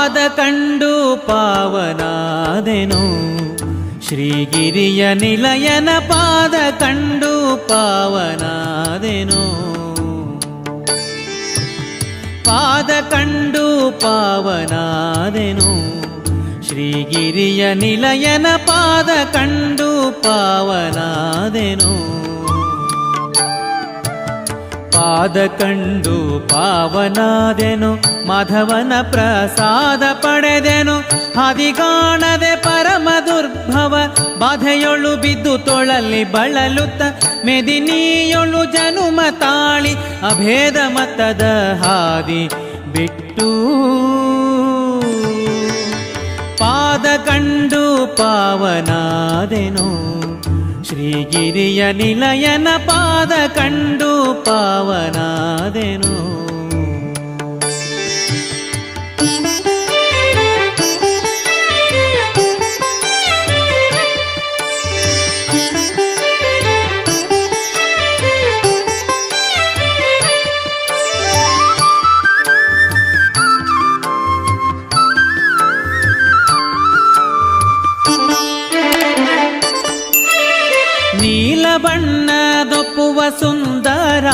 ಪಾದ ಕಂಡು ಪಾವನಾದೆನು, ಶ್ರೀಗಿರಿಯ ನಿಲಯನ ಪಾದ ಕಂಡು ಪಾವನಾದೆನು. ಪಾದ ಕಂಡು ಪಾವನಾದೆನು, ಶ್ರೀಗಿರಿಯ ನಿಲಯನ ಪಾದ ಕಂಡು ಪಾವನಾದೆನು. ಪಾದ ಕಂಡು ಪಾವನಾದೆನು, ಮಾಧವನ ಪ್ರಸಾದ ಪಡೆದೆನು. ಹದಿಗಾಣದೆ ಪರಮ ದುರ್ಭವ ಬಾಧೆಯೊಳು ಬಿದ್ದು ತೊಳಲಿ ಬಳಲುತ್ತ, ಮೆದಿನಿಯೊಳು ಜನುಮ ತಾಳಿ ಅಭೇದ ಮತದ ಹಾದಿ ಬಿಟ್ಟು. ಪಾದ ಕಂಡು ಪಾವನಾದೆನು, ಶ್ರೀಗಿರಿಯ ನಿಲಯನ ಪಾದ ಕಂಡು ಪಾವನಾದೆನು. ಬಣ್ಣದೊಪ್ಪುವ ಸುಂದರ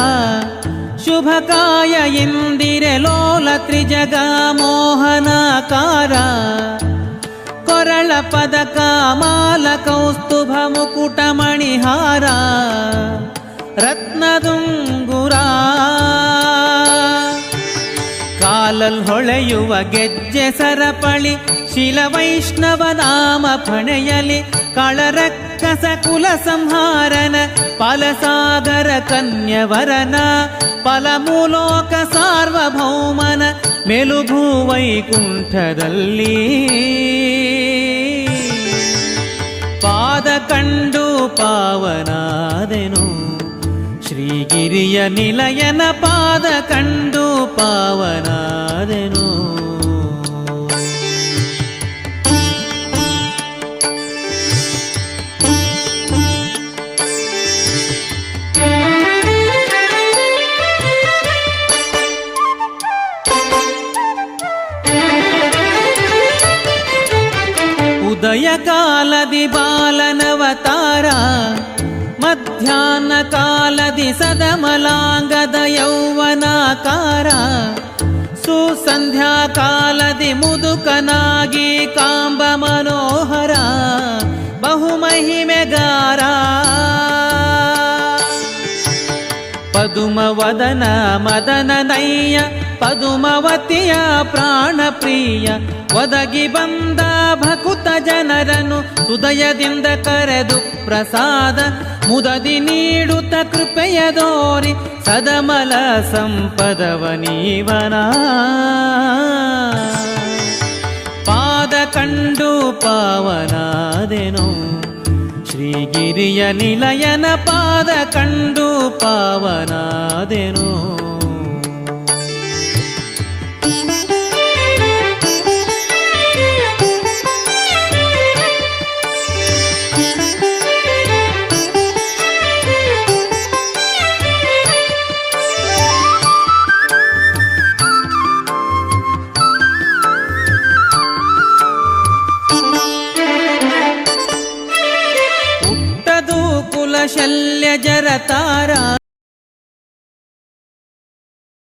ಶುಭಕಾಯ ಇಂದಿರೆ ಲೋಲ ತ್ರಿಜಗ ಮೋಹನಾಕಾರ. ಕೊರಳ ಪದಕ ಮಾಲ ಕೌಸ್ತುಭ ಮುಕುಟ ಮಣಿಹಾರ ರತ್ನದುಂಗುರ. ಕಾಲಲ್ ಹೊಳೆಯುವ ಗೆಜ್ಜೆ ಸರಪಳಿ ಶಿಲವೈಷ್ಣವ ನಾಮ ಫಣೆಯಲಿ. ಕಳರಕ್ಕಸ ಕುಲ ಸಂಹಾರನ ಫಲಸಾಗರ ಕನ್ಯವರನ ಫಲಮೂಲೋಕ ಸಾರ್ವಭೌಮನ ಮೆಲುಭೂ ವೈಕುಂಠದಲ್ಲಿ. ಪಾದ ಕಂಡು ಪಾವನಾದೆನು, ಶ್ರೀಗಿರಿಯ ನಿಲಯನ ಪಾದ ಕಂಡು ಪಾವನಾದೆನು. ಉದಯ ಕಾಲದಿ ಬಾಲನವತಾರ, ಮಧ್ಯಾಹ್ನ ಕಾಲದಿ ಸದಮಲಾಂಗದ ಯೌವನಾಕಾರ. ಸುಸಂಧ್ಯಾ ಕಾಲದಿ ಮುದುಕನಾಗಿ ಕಾಂಬ ಮನೋಹರ ಬಹುಮಹಿಮೆಗಾರ. ಪದುಮವದನ ಮದನ ನಯ್ಯ ಪದುಮವತಿಯ ಪ್ರಾಣ ಪ್ರಿಯ. ಒದಗಿ ಬಂದ ಭಕುತ ಜನರನ್ನು ಹೃದಯದಿಂದ ಕರೆದು ಪ್ರಸಾದ ಮುದದಿ ನೀಡುತ್ತ ಕೃಪೆಯ ದೋರಿ ಸದಮಲ ಸಂಪದವ ನೀವನ. ಪಾದ ಕಂಡು ಪಾವನಾದೆನು, ಶ್ರೀಗಿರಿಯ ನಿಲಯನ ಪಾದ ಕಂಡು ಪಾವನಾದೆನು. ಶಲ್ಯ ಜರತಾರ